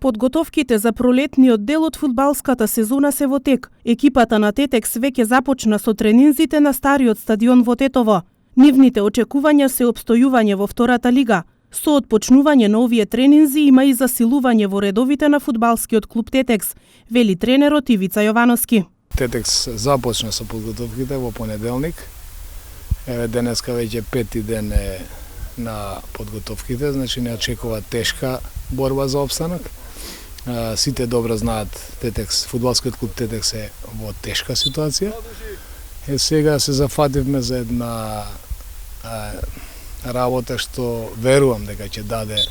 Подготовките за пролетниот дел од фудбалската сезона се во тек. Екипата на Тетекс веќе започна со тренинзите на стариот стадион во Тетово. Нивните очекувања се опстојување во втората лига. Со отпочнување на овие тренинзи има и засилување во редовите на фудбалскиот клуб Тетекс, вели тренерот Ивица Јовановски. Тетекс започна со подготовките во понеделник. Еве денеска веќе пети ден е на подготовките, значи не очекува тешка борба за опстанок. Сите добро знаат Тетекс, фудбалскиот клуб Тетекс е во тешка ситуација. Сега се зафативме за една работа што верувам дека ќе даде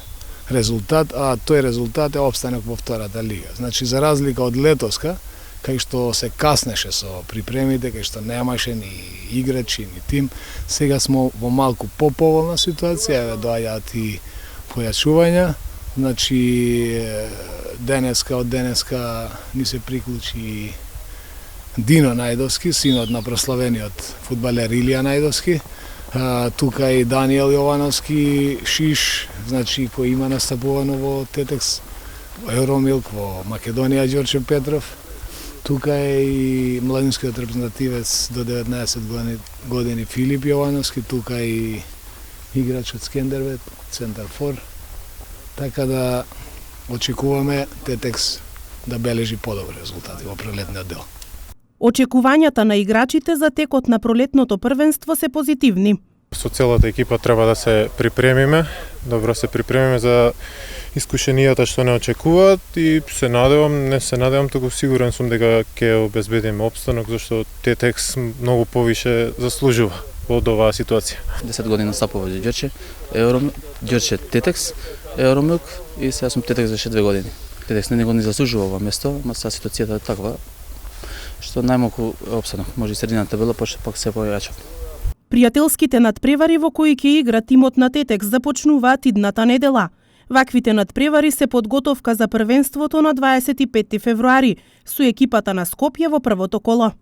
резултат, а тој резултат е опстанок во втората лига. Значи за разлика од летоска, кај што се каснеше со припремите, кај што немаше ни играчи, ни тим, сега сме во малку поповолна ситуација, еве доаѓаат и појачувања. Значи од денеска ни се приклучи Дино Најдовски, синот на прославениот фудбалер Илија Најдовски. Тука и Даниел Јовановски Шиш, значи кој има настапувано во Тетекс, во Евромилк, во Македонија Ѓорче Петров. Тука е и младинскиот репрезентативец до 19 години Филип Јовановски, тука е и играч од Скендербет, центар фор. Така да очекуваме Тетекс да бележи подобри резултати во пролетниот дел. Очекувањата на играчите за текот на пролетното првенство се позитивни. Со целата екипа треба да се припремиме, добро се припремиме за искушенијата што не очекуваат и не се надевам, туку сигурен сум дека ќе обезбедиме опстанок, зашто Тетекс многу повише заслужува од оваа ситуација. 10 години настапува Ѓорче, Ѓорче Тетекс, Евромилк и сега сум Тетекс за 2 години. Тетекс не го ни заслужува ова место, ама сега ситуацијата е таква што најмалку опстанок, може и средината била, пак се појача. Пријателските надпревари во кои ќе игра тимот на Тетекс започнуваат идната недела. Ваквите надпревари се подготовка за првенството на 25 февруари со екипата на Скопје во првото коло.